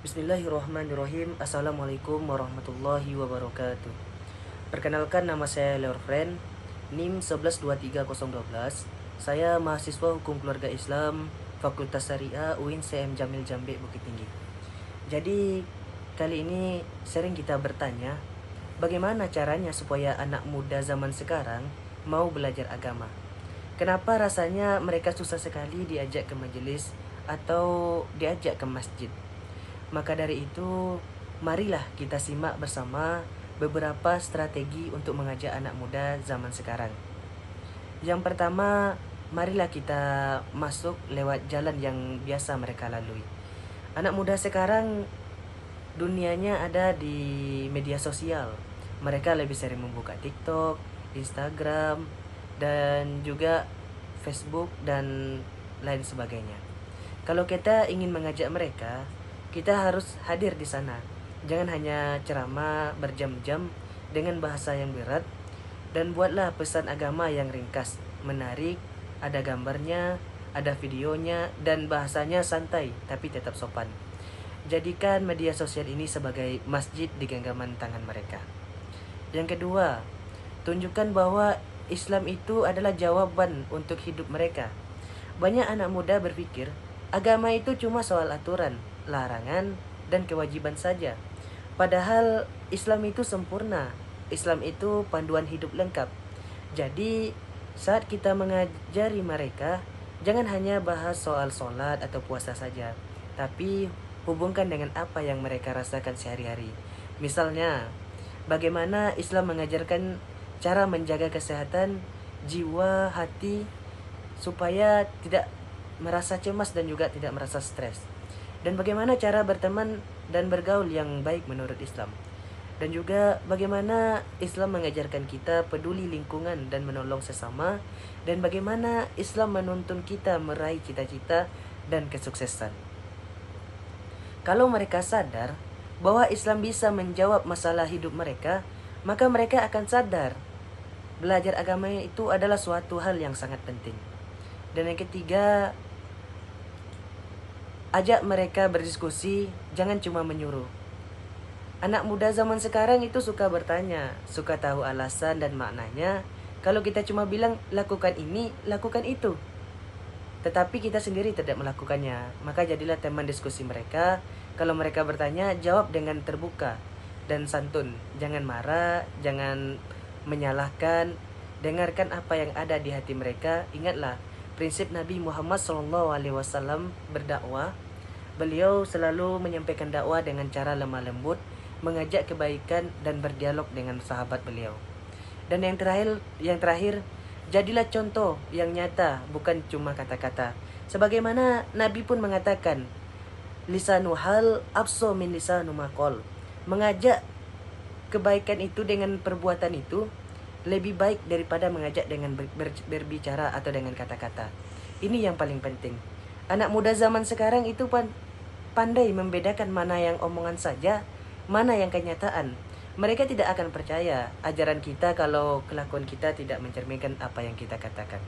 Bismillahirrahmanirrahim. Assalamualaikum warahmatullahi wabarakatuh. Perkenalkan, nama saya Leor Friend, NIM 1123012. Saya mahasiswa Hukum Keluarga Islam Fakultas Syariah UIN CM Jamil Jambe Bukit Tinggi. Jadi kali ini sering kita bertanya, bagaimana caranya supaya anak muda zaman sekarang mau belajar agama? Kenapa rasanya mereka susah sekali diajak ke majelis atau diajak ke masjid? Maka dari itu, marilah kita simak bersama beberapa strategi untuk mengajak anak muda zaman sekarang. Yang pertama, marilah kita masuk lewat jalan yang biasa mereka lalui. Anak muda sekarang dunianya ada di media sosial. Mereka lebih sering membuka TikTok, Instagram, dan juga Facebook dan lain sebagainya. Kalau kita ingin mengajak mereka, kita harus hadir di sana. Jangan hanya ceramah berjam-jam dengan bahasa yang berat, dan buatlah pesan agama yang ringkas, menarik, ada gambarnya, ada videonya, dan bahasanya santai tapi tetap sopan. Jadikan media sosial ini sebagai masjid di genggaman tangan mereka. Yang kedua, tunjukkan bahwa Islam itu adalah jawaban untuk hidup mereka. Banyak anak muda berpikir agama itu cuma soal aturan, larangan, dan kewajiban saja. Padahal Islam itu sempurna. Islam itu panduan hidup lengkap. Jadi saat kita mengajari mereka, jangan hanya bahas soal sholat atau puasa saja, tapi hubungkan dengan apa yang mereka rasakan sehari-hari. Misalnya, bagaimana Islam mengajarkan cara menjaga kesehatan jiwa, hati, supaya tidak merasa cemas dan juga tidak merasa stres. Dan bagaimana cara berteman dan bergaul yang baik menurut Islam. Dan juga bagaimana Islam mengajarkan kita peduli lingkungan dan menolong sesama. Dan bagaimana Islam menuntun kita meraih cita-cita dan kesuksesan. Kalau mereka sadar bahwa Islam bisa menjawab masalah hidup mereka, maka mereka akan sadar belajar agama itu adalah suatu hal yang sangat penting. Dan yang ketiga, ajak mereka berdiskusi, jangan cuma menyuruh. Anak muda zaman sekarang itu suka bertanya, suka tahu alasan dan maknanya. Kalau kita cuma bilang, lakukan ini, lakukan itu, tetapi kita sendiri tidak melakukannya, maka jadilah teman diskusi mereka. Kalau mereka bertanya, jawab dengan terbuka dan santun. Jangan marah, jangan menyalahkan. Dengarkan apa yang ada di hati mereka. Ingatlah, prinsip Nabi Muhammad SAW berdakwah. Beliau selalu menyampaikan dakwah dengan cara lemah lembut, mengajak kebaikan dan berdialog dengan sahabat beliau. Dan yang terakhir, jadilah contoh yang nyata, bukan cuma kata-kata. Sebagaimana Nabi pun mengatakan, lisanu hal abso min lisanu maqal. Mengajak kebaikan itu dengan perbuatan itu lebih baik daripada mengajak dengan berbicara atau dengan kata-kata. Ini yang paling penting. Anak muda zaman sekarang itu pandai membedakan mana yang omongan saja, mana yang kenyataan. Mereka tidak akan percaya ajaran kita kalau kelakuan kita tidak mencerminkan apa yang kita katakan.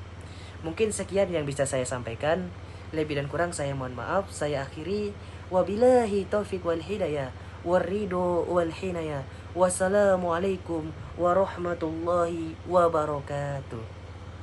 Mungkin sekian yang bisa saya sampaikan. Lebih dan kurang saya mohon maaf. Saya akhiri. Wabillahi taufiq wal hidayah warridu wal hinayah. Wassalamualaikum warahmatullahi wabarakatuh.